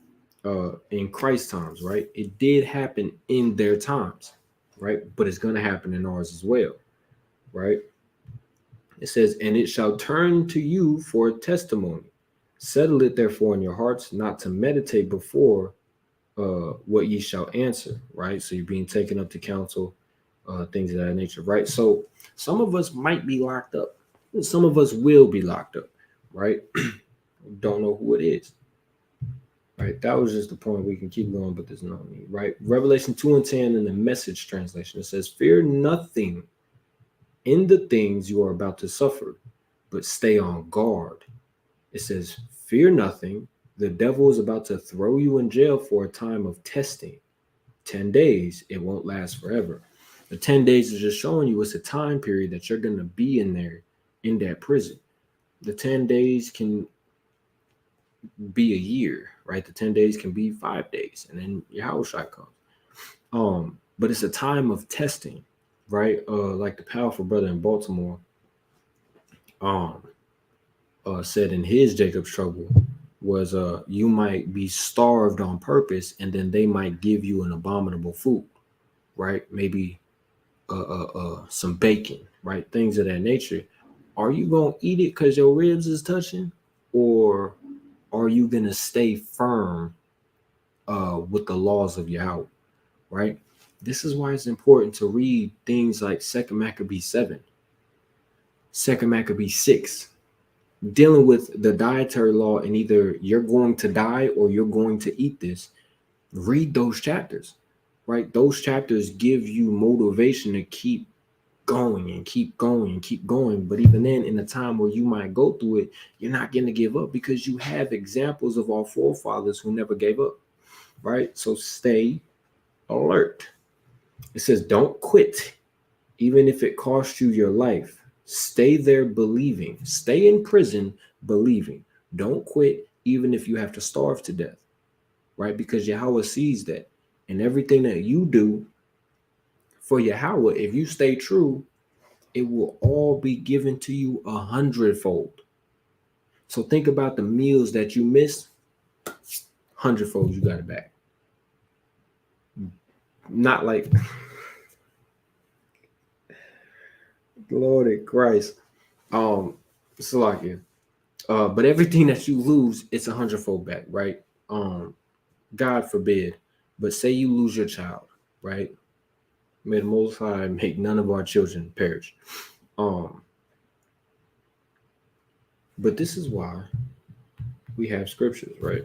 in Christ's times, right? It did happen in their times, right? But it's going to happen in ours as well, right? It says, and it shall turn to you for a testimony. Settle it therefore in your hearts, not to meditate before what ye shall answer, right? So you're being taken up to counsel, things of that nature, right? So some of us might be locked up. Some of us will be locked up, right? Don't know who it is, right? That was just the point. We can keep going, but there's no need, right? Revelation 2:10 in the Message translation, it says, fear nothing in the things you are about to suffer, but stay on guard. It says, fear nothing. The devil is about to throw you in jail for a time of testing. 10 days, it won't last forever. The 10 days is just showing you it's a time period that you're going to be in there, in that prison. The 10 days can be a year, right? The 10 days can be 5 days, and then your house shot comes. But it's a time of testing, right? Like the powerful brother in Baltimore said in his Jacob's Trouble was you might be starved on purpose, and then they might give you an abominable food, right? Maybe some bacon, right? Things of that nature. Are you gonna eat it because your ribs is touching, or are you gonna stay firm with the laws of Yahweh, right? This is why it's important to read things like 2 Maccabees 7, 2 Maccabees 6, dealing with the dietary law, and either you're going to die or you're going to eat this. Read those chapters, right? Those chapters give you motivation to keep going and keep going and keep going. But even then, in the time where you might go through it, you're not going to give up because you have examples of our forefathers who never gave up, right? So stay alert. It says, don't quit, even if it costs you your life. Stay there believing. Stay in prison believing. Don't quit, even if you have to starve to death, right? Because Yahweh sees that. And everything that you do for Yahweh, if you stay true, it will all be given to you 100-fold. So think about the meals that you missed, 100-fold, you got it back. Not like, Lord in Christ. Salakia. But everything that you lose, it's 100-fold back, right? God forbid, but say you lose your child, right? May the Most High make none of our children perish. But this is why we have scriptures, right?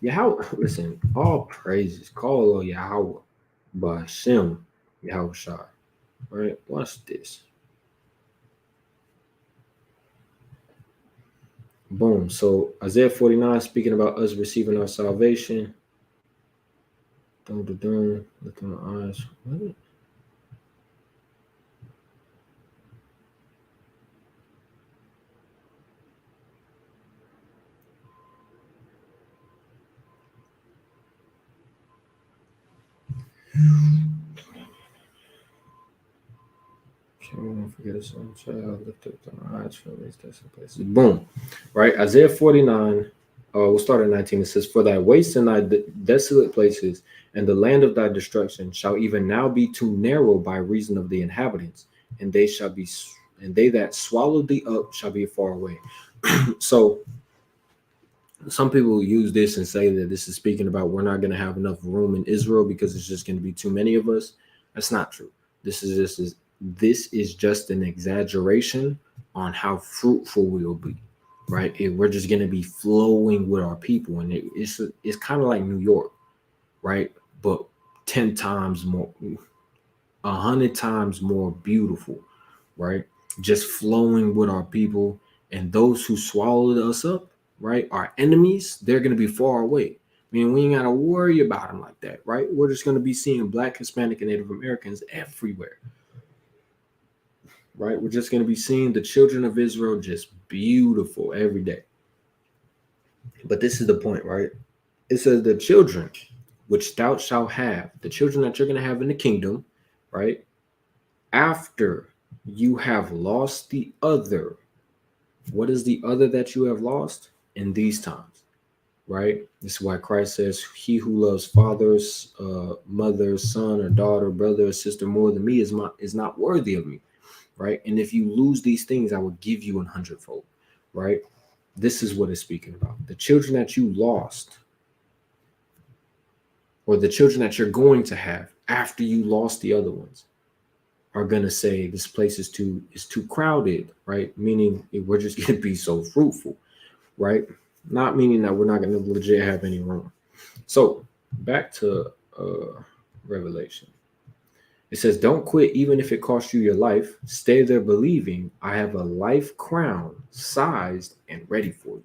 Yahweh, listen, all praises, call on Yahweh, Bashem, Yahweh Shai, right? Watch this. Boom. So Isaiah 49 speaking about us receiving our salvation. Look in the eyes. What? We won't forget his own child, lift up our eyes from these desolate places. Boom. Right? Isaiah 49, we'll start at 19. It says, for thy waste and thy desolate places and the land of thy destruction shall even now be too narrow by reason of the inhabitants, and they that swallowed thee up shall be far away. So some people use this and say that this is speaking about we're not going to have enough room in Israel because it's just going to be too many of us. That's not true. This is just an exaggeration on how fruitful we'll be, right? We're just going to be flowing with our people, and it's kind of like New York, right? But 10 times more, 100 times more beautiful, right? Just flowing with our people, and those who swallowed us up, right? Our enemies, they're going to be far away. I mean, we ain't got to worry about them like that, right? We're just going to be seeing Black, Hispanic, and Native Americans everywhere, right? We're just going to be seeing the children of Israel just beautiful every day. But this is the point, right? It says the children which thou shalt have, the children that you're going to have in the kingdom, right? After you have lost the other. What is the other that you have lost in these times, right? This is why Christ says, he who loves fathers, mother, son, or daughter, brother, or sister more than me is not worthy of me, right? And if you lose these things, I will give you 100-fold, right? This is what it's speaking about. The children that you lost, or the children that you're going to have after you lost the other ones, are gonna say this place is too crowded, right? Meaning we're just gonna be so fruitful, right? Not meaning that we're not gonna legit have any room. So back to Revelation. It says, "Don't quit even if it costs you your life. Stay there believing I have a life crown sized and ready for you."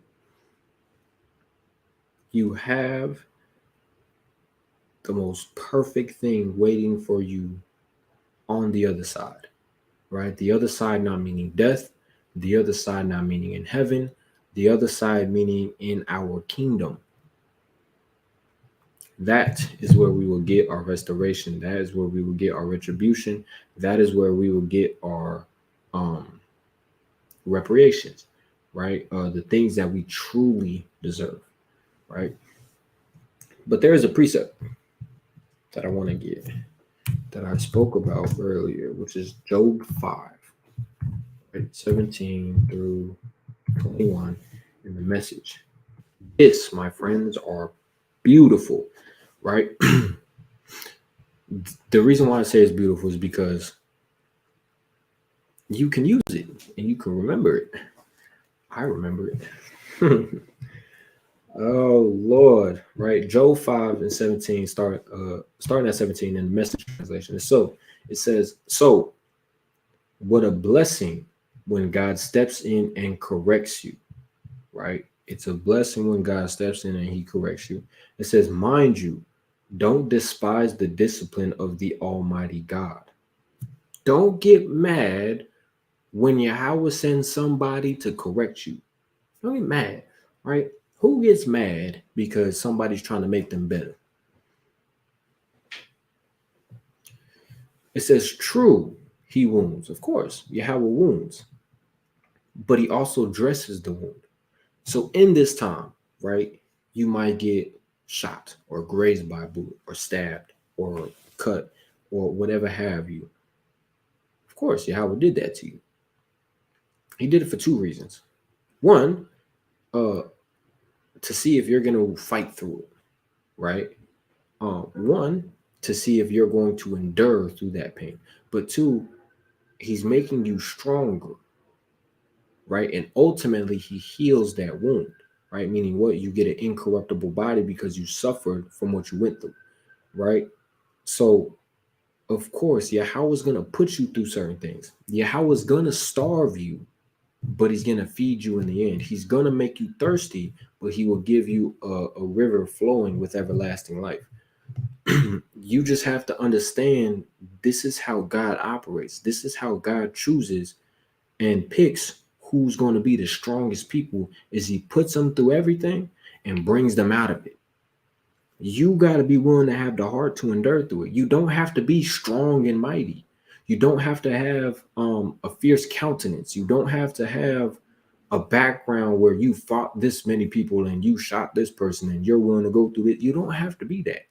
You have the most perfect thing waiting for you on the other side, right? The other side not meaning death, the other side not meaning in heaven, the other side meaning in our kingdom. That is where we will get our restoration. That is where we will get our retribution. That is where we will get our reparations, right? The things that we truly deserve, right? But there is a precept that I want to get that I spoke about earlier, which is Job 5, right? 17 through 21 in the Message. This, my friends, are beautiful, right? The reason why I say it's beautiful is because you can use it and you can remember it. I remember it. Oh Lord, right? Job 5 and 17 starting at 17 in the Message translation. So it says, "So what a blessing when God steps in and corrects you," right? It's a blessing when God steps in and he corrects you. It says, "Mind you, don't despise the discipline of the Almighty God." Don't get mad when Yahweh sends somebody to correct you. Don't get mad, right? Who gets mad because somebody's trying to make them better? It says, "True, he wounds." Of course, Yahweh wounds, but he also dresses the wound. So in this time, right, you might get shot or grazed by a bullet or stabbed or cut or whatever have you. Of course, Yahweh did that to you. He did it for two reasons. One, to see if you're going to fight through it, right? One, to see if you're going to endure through that pain. But two, he's making you stronger, right? And ultimately, he heals that wound, right? Meaning what? You get an incorruptible body because you suffered from what you went through, right? So, of course, Yahweh's going to put you through certain things. Yahweh's going to starve you, but he's going to feed you in the end. He's going to make you thirsty, but he will give you a river flowing with everlasting life. You just have to understand this is how God operates. This is how God chooses and picks who's going to be the strongest people is he puts them through everything and brings them out of it. You got to be willing to have the heart to endure through it. You don't have to be strong and mighty. You don't have to have a fierce countenance. You don't have to have a background where you fought this many people and you shot this person and you're willing to go through it. You don't have to be that.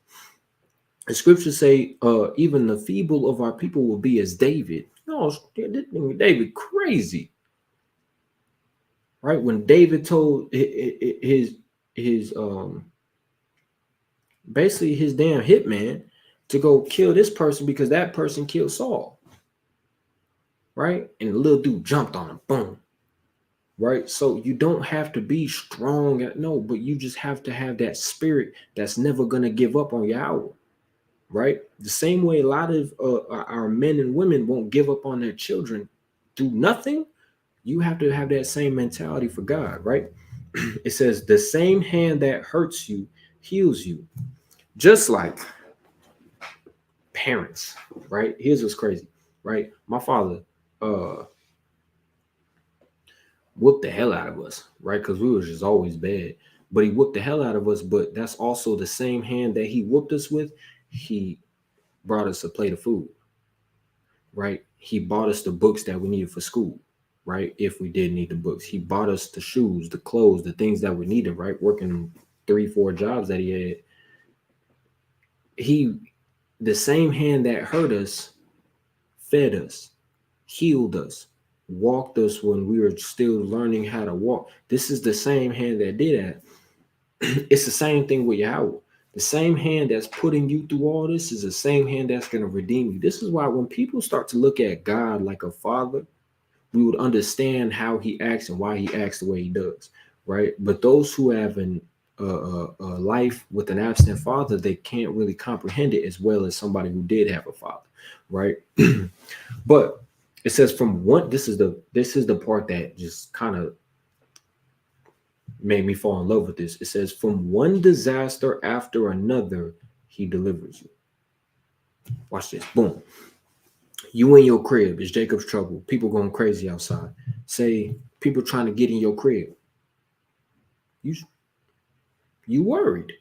The scriptures say, even the feeble of our people will be as David. No, David crazy, right? When David told his basically his damn hitman to go kill this person because that person killed Saul, right? And the little dude jumped on him, boom, right? So you don't have to be strong, no, but you just have to have that spirit that's never gonna give up on Yahweh. Right? The same way a lot of our men and women won't give up on their children through nothing, you have to have that same mentality for God, right? It says, "The same hand that hurts you heals you." Just like parents, right? Here's what's crazy, right? My father whooped the hell out of us, right? Because we was just always bad. but he whooped the hell out of us. But that's also the same hand that he whooped us with. He brought us a plate of food, right? He bought us the books that we needed for school, right? If we did need the books, he bought us the shoes, the clothes, the things that we needed, right? Working 3-4 jobs that he had. The same hand that hurt us, fed us, healed us, walked us when we were still learning how to walk. This is the same hand that did that. It's the same thing with Yahweh. The same hand that's putting you through all this is the same hand that's going to redeem you. This is why when people start to look at God like a father, we would understand how he acts and why he acts the way he does, right? But those who have a life with an absent father, they can't really comprehend it as well as somebody who did have a father, right? But it says from one, this is the part that just kind of made me fall in love with this. It says, from one disaster after another, he delivers you. Watch this. Boom. You in your crib. It's Jacob's trouble. People going crazy outside. Say people trying to get in your crib. You worried,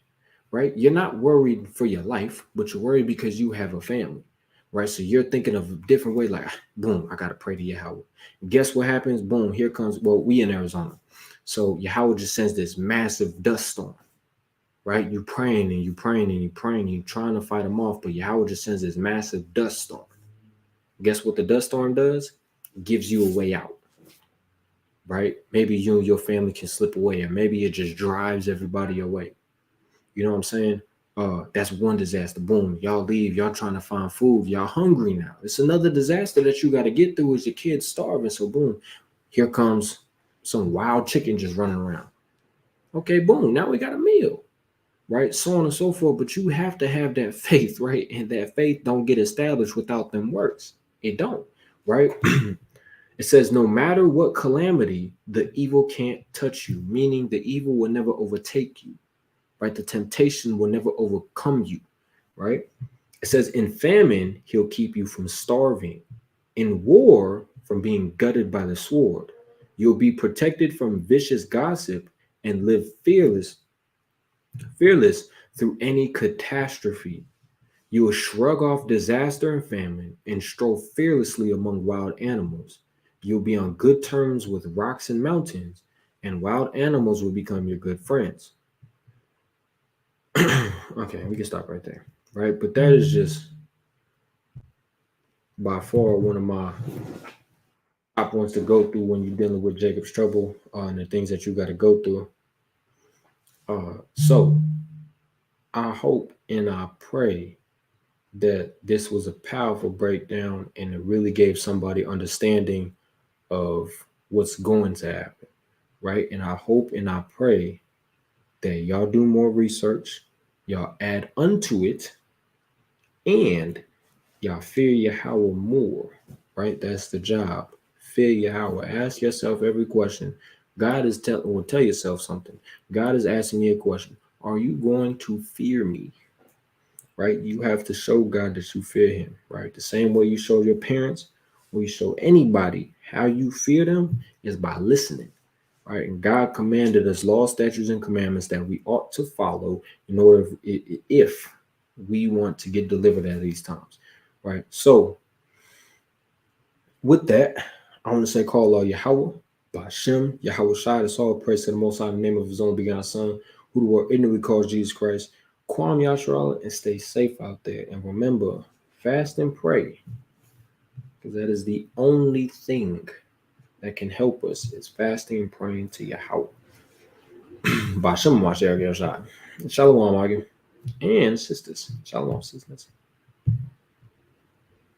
right? You're not worried for your life, but you're worried because you have a family, right? So you're thinking of a different way, like, boom, I got to pray to Yahweh. Guess what happens? Boom, here comes, well, we in Arizona. So Yahweh just sends this massive dust storm, right? You praying and you praying and you praying, and you're trying to fight them off, but Yahweh just sends this massive dust storm. Guess what the dust storm does? It gives you a way out, right? Maybe you and your family can slip away, or maybe it just drives everybody away. You know what I'm saying? That's one disaster. Boom, y'all leave. Y'all trying to find food. Y'all hungry now. It's another disaster that you got to get through. Is your kids starving? So boom, here comes some wild chicken just running around. Okay, boom, now we got a meal, right? So on and so forth. But you have to have that faith, right? And that faith don't get established without them works. It don't, right? It says, no matter what calamity, the evil can't touch you, meaning the evil will never overtake you, right? The temptation will never overcome you, right? It says, in famine, he'll keep you from starving. In war, from being gutted by the sword. You'll be protected from vicious gossip and live fearless through any catastrophe. You will shrug off disaster and famine and stroll fearlessly among wild animals. You'll be on good terms with rocks and mountains, and wild animals will become your good friends. Okay, we can stop right there, right? But that is just by far one of my top ones to go through when you're dealing with Jacob's trouble and the things that you got to go through. So I hope and I pray that this was a powerful breakdown and it really gave somebody understanding of what's going to happen, right? And I hope and I pray that y'all do more research, y'all add unto it, and y'all fear Yahweh more, right? That's the job. Fear Yahweh. Ask yourself every question. God is will tell yourself something. God is asking you a question. Are you going to fear me? Right? You have to show God that you fear him, right? The same way you show your parents, or you show anybody how you fear them is by listening, right? And God commanded us laws, statutes, and commandments that we ought to follow in order if we want to get delivered at these times, right? So with that, I want to say call Allah Yahweh, Ba'ashem, Yahweh Shai, that's all praise to the Most High in the name of his own begotten Son, who the world ignorantly calls Jesus Christ. Kwam Yasharallah, and stay safe out there. And remember, fast and pray, because that is the only thing that can help us is fasting and praying to Yahweh. Ba'ashem, Shalom, and sisters. Shalom, sisters.